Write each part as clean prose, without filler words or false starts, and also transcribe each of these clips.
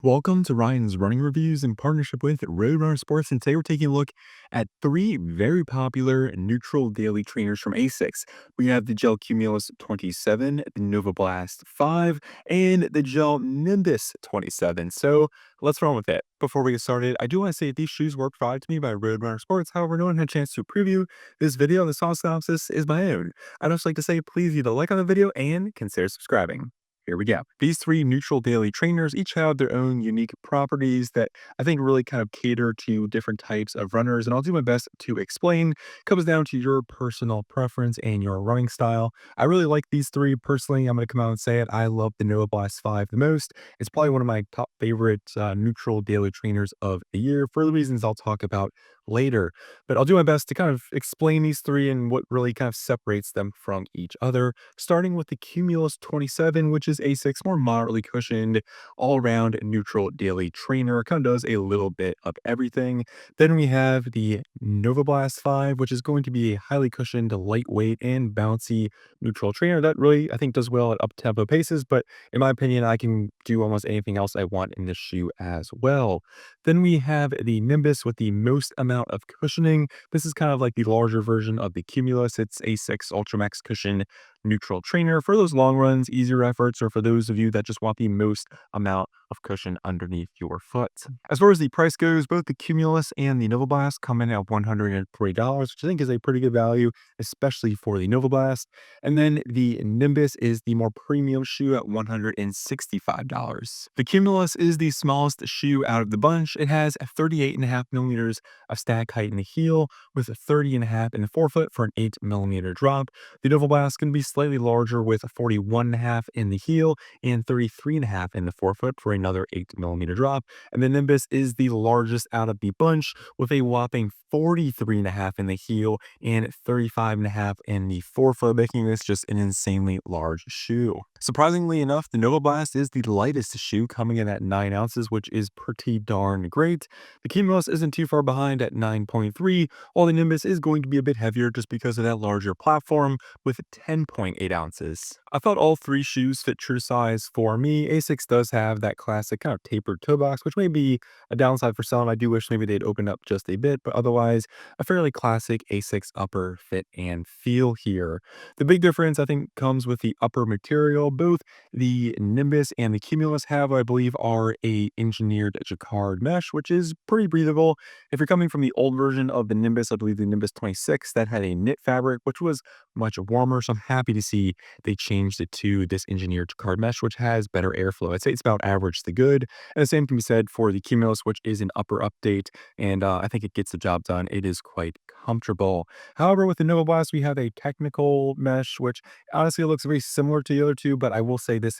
Welcome to Ryan's Running Reviews in partnership with Roadrunner Sports, and today we're taking a look at three very popular neutral daily trainers from ASICS. We have the GEL-Cumulus 27, the Novablast 5, and the GEL-Nimbus 27. So let's run with it. Before we get started, I do want to say these shoes were provided to me by Roadrunner Sports. However, no one had a chance to preview this video. The song synopsis is my own. I'd also like to say please leave a like on the video and consider subscribing. Here we go. These three neutral daily trainers each have their own unique properties that I think really kind of cater to different types of runners, and I'll do my best to explain. It comes down to your personal preference and your running style. I really like these three personally. I'm going to come out and say it. I love the Novablast 5 the most. It's probably one of my top favorite neutral daily trainers of the year for the reasons I'll talk about later. But I'll do my best to kind of explain these three and what really kind of separates them from each other, starting with the Cumulus 27, which is ASICS more moderately cushioned, all-around neutral daily trainer. Kind of does a little bit of everything. Then we have the Novablast 5, which is going to be a highly cushioned, lightweight, and bouncy neutral trainer that really, I think, does well at up-tempo paces, but in my opinion, I can do almost anything else I want in this shoe as well. Then we have the Nimbus with the most amount of cushioning. This is kind of like the larger version of the Cumulus. It's A6 Ultramax Cushion neutral trainer for those long runs, easier efforts, or for those of you that just want the most amount of cushion underneath your foot. As far as the price goes, both the Cumulus and the Novablast come in at $140, which I think is a pretty good value, especially for the Novablast. And then the Nimbus is the more premium shoe at $165. The Cumulus is the smallest shoe out of the bunch. It has 38.5 millimeters of stack height in the heel with 30.5 in the forefoot for an 8 millimeter drop. The Novablast can be slightly larger with 41.5 in the heel and 33.5 in the forefoot for another 8 millimeter drop. And the Nimbus is the largest out of the bunch with a whopping 43.5 in the heel and 35.5 in the forefoot, making this just an insanely large shoe. Surprisingly enough, the Novablast is the lightest shoe, coming in at 9 ounces, which is pretty darn great. The Cumulus isn't too far behind at 9.3, while the Nimbus is going to be a bit heavier just because of that larger platform with 10.8 ounces. I thought all three shoes fit true size for me. ASICS does have that classic kind of tapered toe box, which may be a downside for some. I do wish maybe they'd open up just a bit, but otherwise a fairly classic ASICS upper fit and feel here. The big difference I think comes with the upper material. Both the Nimbus and the Cumulus have, I believe, are a engineered jacquard mesh, which is pretty breathable. If you're coming from the old version of the Nimbus, I believe the Nimbus 26, that had a knit fabric, which was much warmer. So I'm happy to see they changed it to this engineered jacquard mesh, which has better airflow. I'd say it's about average to good. And the same can be said for the Cumulus, which is an upper update. And I think it gets the job done. It is quite comfortable. However, with the Novablast, we have a technical mesh, which honestly looks very similar to the other two, but I will say this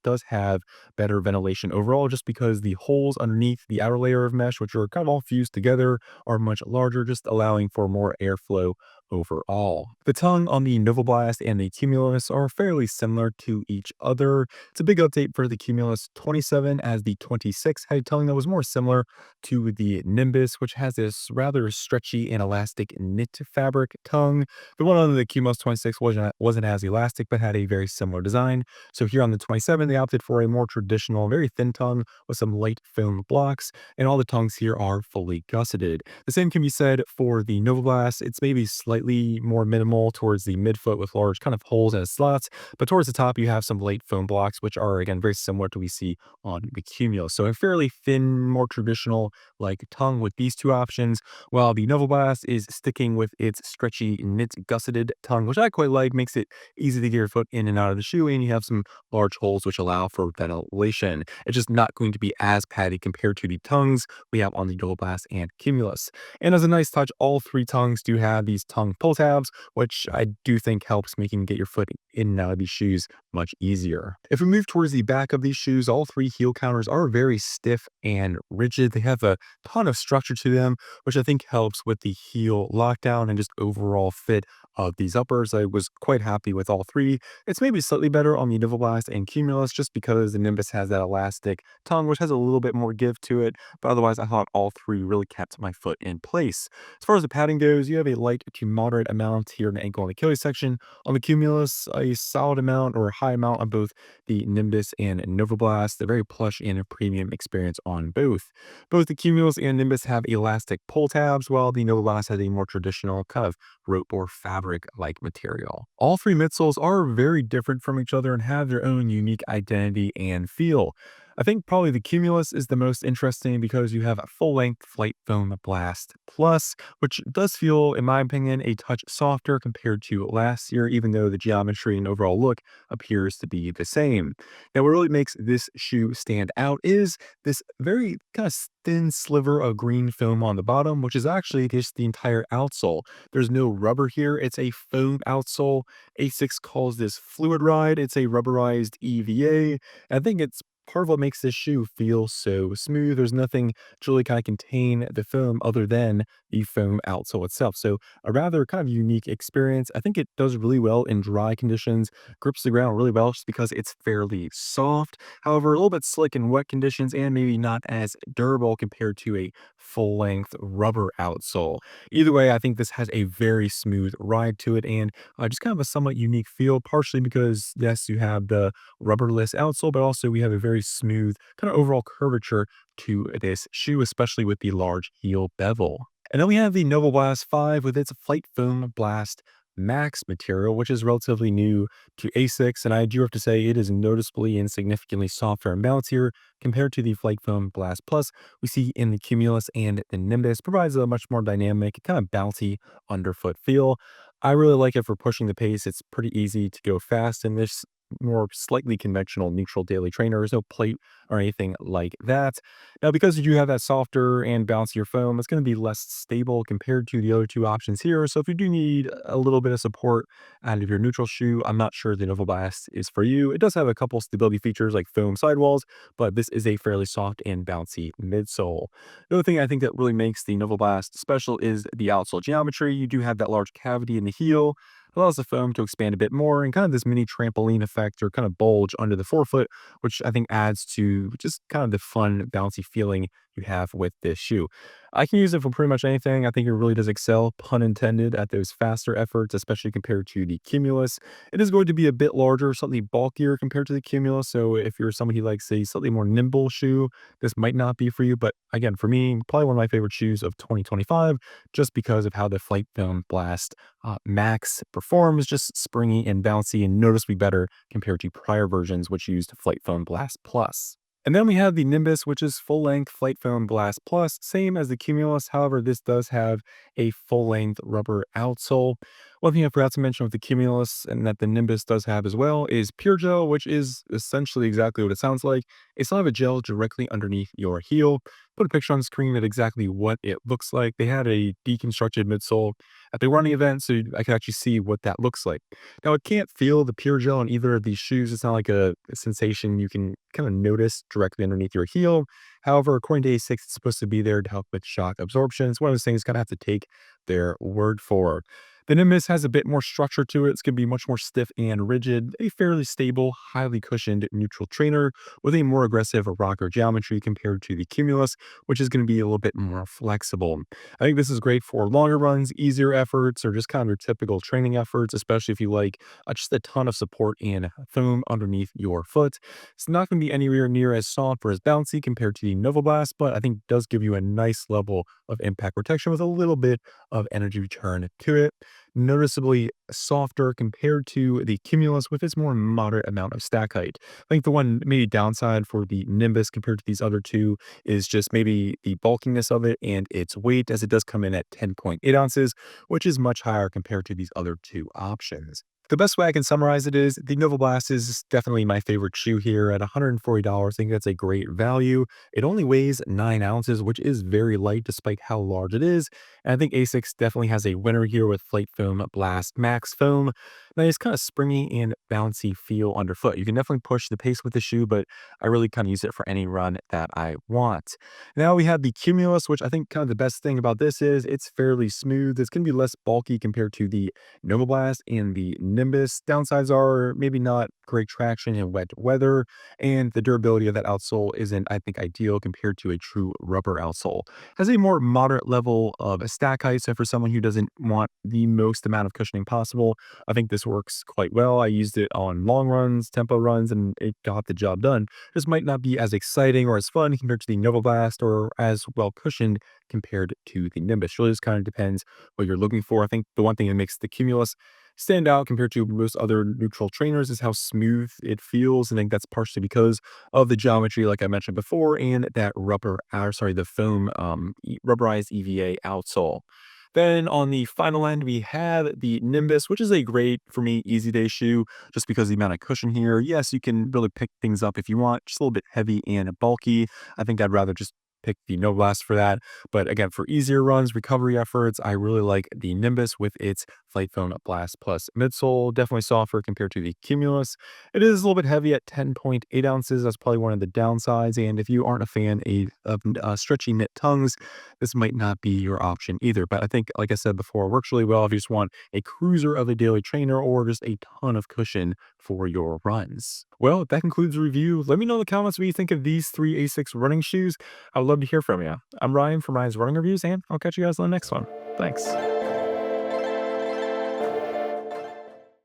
does have better ventilation overall, just because the holes underneath the outer layer of mesh, which are kind of all fused together, are much larger, just allowing for more airflow overall. The tongue on the Novablast and the Cumulus are fairly similar to each other. It's a big update for the Cumulus 27, as the 26 had a tongue that was more similar to the Nimbus, which has this rather stretchy and elastic knit fabric tongue. The one on the Cumulus 26 wasn't as elastic, but had a very similar design. So here on the 27, they opted for a more traditional, very thin tongue with some light foam blocks, and all the tongues here are fully gusseted. The same can be said for the Novablast. It's maybe slightly more minimal towards the midfoot with large kind of holes and slots, but towards the top you have some light foam blocks, which are again very similar to what we see on the Cumulus. So a fairly thin, more traditional like tongue with these two options, while the Novablast is sticking with its stretchy knit gusseted tongue, which I quite like. Makes it easy to get your foot in and out of the shoe, and you have some large holes which allow for ventilation. It's just not going to be as padded compared to the tongues we have on the Novablast and Cumulus. And as a nice touch, all three tongues do have these tongue pull tabs, which I do think helps making get your foot in and out of these shoes much easier. If we move towards the back of these shoes, all three heel counters are very stiff and rigid. They have a ton of structure to them, which I think helps with the heel lockdown and just overall fit of these uppers. I was quite happy with all three. It's maybe slightly better on the Novablast and Cumulus just because the Nimbus has that elastic tongue, which has a little bit more give to it. But otherwise, I thought all three really kept my foot in place. As far as the padding goes, you have a light to moderate amount here in the ankle and Achilles section. On the Cumulus, a solid amount or high amount on both the Nimbus and Novablast. A very plush and a premium experience on both. Both the Cumulus and Nimbus have elastic pull tabs, while the Novablast has a more traditional kind of rope or fabric-like material. All three midsoles are very different from each other and have their own unique identity and feel. I think probably the Cumulus is the most interesting because you have a full-length Flight Foam Blast Plus, which does feel, in my opinion, a touch softer compared to last year, even though the geometry and overall look appears to be the same. Now, what really makes this shoe stand out is this very kind of thin sliver of green foam on the bottom, which is actually just the entire outsole. There's no rubber here. It's a foam outsole. ASICS calls this Fluid Ride. It's a rubberized EVA. I think it's part of what makes this shoe feel so smooth. There's nothing to really kind of contain the foam other than the foam outsole itself. So a rather kind of unique experience. I think it does really well in dry conditions, grips the ground really well just because it's fairly soft. However, a little bit slick in wet conditions and maybe not as durable compared to a full length rubber outsole. Either way, I think this has a very smooth ride to it and just kind of a somewhat unique feel, partially because, yes, you have the rubberless outsole, but also we have a very smooth kind of overall curvature to this shoe, especially with the large heel bevel. And then we have the Novablast 5 with its Flight Foam Blast Max material, which is relatively new to ASICS, and I do have to say it is noticeably and significantly softer and bouncier compared to the Flight Foam Blast Plus we see in the Cumulus and the Nimbus. Provides a much more dynamic, kind of bouncy underfoot feel. I really like it for pushing the pace. It's pretty easy to go fast in this more slightly conventional neutral daily trainer. There's no plate or anything like that. Now, because you have that softer and bouncier foam, it's going to be less stable compared to the other two options here. So if you do need a little bit of support out of your neutral shoe, I'm not sure the Novablast is for you. It does have a couple stability features like foam sidewalls, but this is a fairly soft and bouncy midsole. The other thing I think that really makes the Novablast special is the outsole geometry. You do have that large cavity in the heel, allows the foam to expand a bit more and kind of this mini trampoline effect or kind of bulge under the forefoot, which I think adds to just kind of the fun, bouncy feeling you have with this shoe. I can use it for pretty much anything. I think it really does excel, pun intended, at those faster efforts, especially compared to the Cumulus. It is going to be a bit larger, slightly bulkier compared to the Cumulus. So if you're somebody who likes a slightly more nimble shoe, this might not be for you. But again, for me, probably one of my favorite shoes of 2025, just because of how the Flight Foam Blast Max performs, just springy and bouncy and noticeably better compared to prior versions, which used Flight Foam Blast Plus. And then we have the Nimbus, which is full-length Flight Foam Blast Plus, same as the Cumulus. However, this does have a full-length rubber outsole. One thing I forgot to mention with the Cumulus and that the Nimbus does have as well is Pure Gel, which is essentially exactly what it sounds like. It's not a gel directly underneath your heel. Put a picture on the screen of exactly what it looks like. They had a deconstructed midsole at the running event, so I could actually see what that looks like. Now, I can't feel the Pure Gel on either of these shoes. It's not like a sensation you can kind of notice directly underneath your heel. However, according to A6, it's supposed to be there to help with shock absorption. It's one of those things you kind of have to take their word for. The Nimbus has a bit more structure to it. It's going to be much more stiff and rigid, a fairly stable, highly cushioned neutral trainer with a more aggressive rocker geometry compared to the Cumulus, which is going to be a little bit more flexible. I think this is great for longer runs, easier efforts, or just kind of your typical training efforts, especially if you like just a ton of support and foam underneath your foot. It's not going to be anywhere near as soft or as bouncy compared to the Novablast, but I think does give you a nice level of impact protection with a little bit of energy return to it. Noticeably softer compared to the Cumulus with its more moderate amount of stack height. I think the one maybe downside for the Nimbus compared to these other two is just maybe the bulkiness of it and its weight, as it does come in at 10.8 ounces, which is much higher compared to these other two options. The best way I can summarize it is the Novablast is definitely my favorite shoe here at $140. I think that's a great value. It only weighs 9 ounces, which is very light despite how large it is. And I think ASICS definitely has a winner here with Flight Foam Blast Max Foam. Nice kind of springy and bouncy feel underfoot. You can definitely push the pace with the shoe, but I really kind of use it for any run that I want. Now we have the Cumulus, which I think kind of the best thing about this is it's fairly smooth. It's going to be less bulky compared to the Novablast and the Nimbus. Downsides are maybe not great traction in wet weather, and the durability of that outsole isn't, I think, ideal compared to a true rubber outsole. Has a more moderate level of stack height, so for someone who doesn't want the most amount of cushioning possible, I think this works quite well. I used it on long runs, tempo runs, and it got the job done. This might not be as exciting or as fun compared to the Nova Blast or as well cushioned compared to the Nimbus. Really just kind of depends what you're looking for. I think the one thing that makes the Cumulus stand out compared to most other neutral trainers is how smooth it feels. I think that's partially because of the geometry, like I mentioned before, and that the foam rubberized EVA outsole. Then on the final end, we have the Nimbus, which is a great, for me, easy day shoe, just because the amount of cushion here. Yes, you can really pick things up if you want, just a little bit heavy and bulky. I think I'd rather just pick the No Blast for that. But again, for easier runs, recovery efforts, I really like the Nimbus with its Flight Phone Blast Plus midsole. Definitely softer compared to the Cumulus. It is a little bit heavy at 10.8 ounces. That's probably one of the downsides. And if you aren't a fan of stretchy knit tongues, this might not be your option either. But I think, like I said before, it works really well if you just want a cruiser of a daily trainer or just a ton of cushion for your runs. Well, that concludes the review. Let me know in the comments what you think of these three ASICS running shoes. I would love to hear from you. I'm Ryan from Ryan's Running Reviews, and I'll catch you guys on the next one. Thanks.